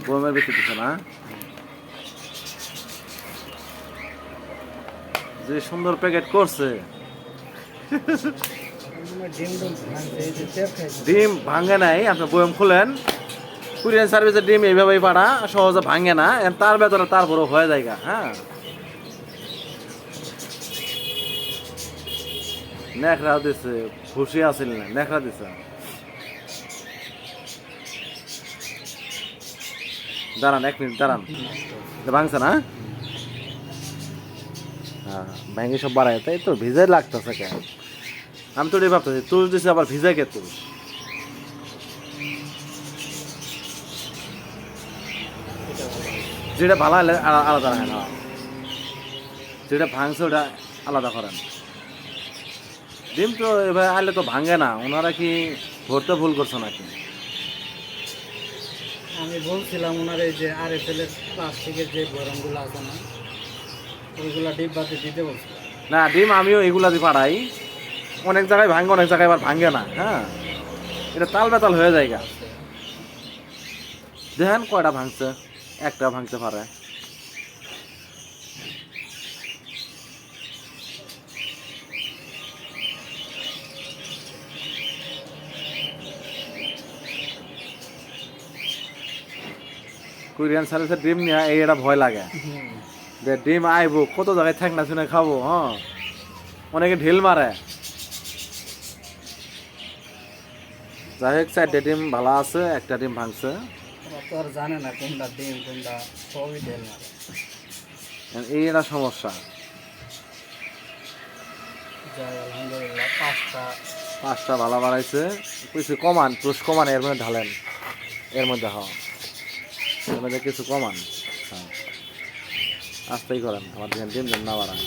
বয়মের ভিতরে দিছে না? যে সুন্দর প্যাকেট করছে। ডিম ভাঙে নাই, আপনি বয়ম খুলেন, কুরিয়ার সার্ভিসের ডিম এইভাবেই পাড়া, সহজে ভাঙে না, তার ভেতরে তারপরও হয়ে যায়। হ্যাঁ, নেকড়া দিছে, খুশি আছিল না, নেকড়া দিছে। দাঁড়ান 1 মিনিট দাঁড়ান, ভাঙছে না? হ্যাঁ, ভেঙে সব বাড়ায়, তাই তো ভিজাই লাগতেছে কেন? আমি তো ভাবতেছি তুল দিছে, আবার ভিজাই কে তুল? যেটা ভালো হলে আলাদা রাখেন, যেটা ভাঙছে ওটা আলাদা করেন। ডিম তো এবার আনলে তো ভাঙে না, ওনারা কি ভরতে ভুল করছে নাকি? আমি বলছিলাম ওনার এই যে RFL এর প্লাস্টিকের যে বয়রমগুলো আছে না, ওইগুলা ডিব্বাতে দিতে বলছিলাম। না, ডিম আমিও এগুলা দিয়ে পাড়াই, অনেক জায়গায় ভাঙে, অনেক জায়গায় আবার ভাঙে না। হ্যাঁ, এটা তাল বেতাল হয়ে যায়। দেখেন কয়টা ভাঙছে, একটা ভাঙতে পারে। কোরিয়ান সার্ভিসের ডিম নিয়ে এটা ভয় লাগে যে ডিম আইবো, কত জায়গায় ঠেকনা শুনে খাবো। হ্যাঁ, অনেকে ঢিল মারে। যাই হোক, 4টে ডিম ভালো আছে, একটা ডিম ভাঙছে। তো আর জানে না কোনটা ডিম কোনটা, সবই ঢেল মারে। এইটা সমস্যা। যাই আলহামদুলিল্লাহ, 5টা ভালো বাড়াইছে। কিছু কমান, পুষ কমান, এর মধ্যে ঢালেন, এর মধ্যে এর মধ্যে কিছু কমান। হ্যাঁ, আস্তেই করেন, আমার ডিম ডিম না বাড়ান।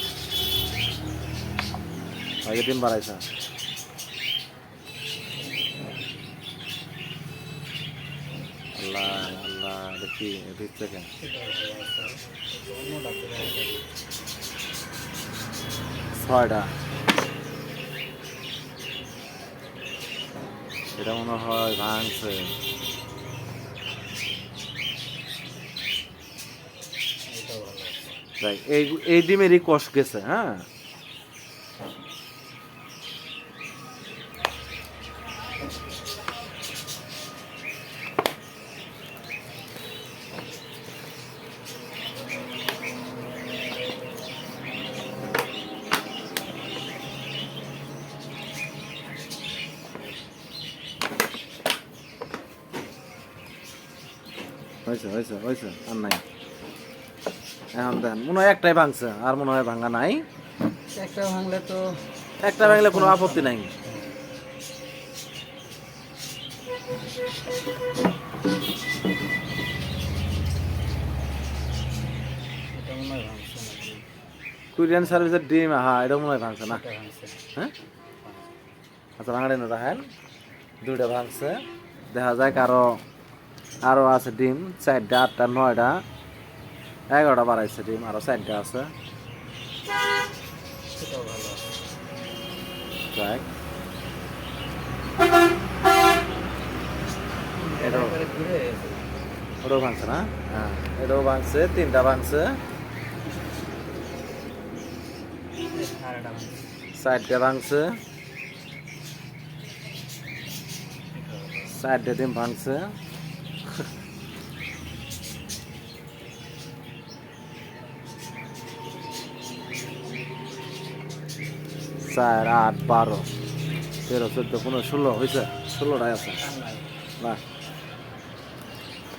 ডিম বাড়াইছে। আল্লাহ আল্লাহ, দেখি ভিতরে কেন 6টা। এটা মনে হয় ভাঙছে। এই ডিমেরই কষ গেছে। হ্যাঁ, হয়েছে হয়েছে হয়েছে, আর নাই। এখন দেখেন, মনে হয় একটাই ভাঙছে, আর মনে হয় ভাঙা নাই। একটা ভাঙলে তো, একটা ভাঙলে কোনো আপত্তি নাই। এটা মনে হয় ভাঙছে নাকি? কোরিয়ান সার্ভিসের ডিম, হ্যাঁ, এটা মনে হয় ভাঙছে না? এটা ভাঙছে। হ্যাঁ, আচ্ছা, ভাঙাড়ি না রাখেন। 2টা ভাঙছে, দেখা যায় আরো আছে ডিম। 4টা, 8টা, 9টা, 11টা বাড়াইছে ডিম, আরো 4টা আছে। সেটাও ভালো আছে। যাক, এটা করে ঘুরে ওটাও ভাঙছে না? হ্যাঁ, এটাও ভাঙছে, 3টা ভাঙছে, আরেকটা ভাঙছে। 4টা ভাঙছে, 4টে ডিম ভাঙছে। 4, 8, 12, 13, 14, 15, 16 হয়েছে। 16টাই আছে না?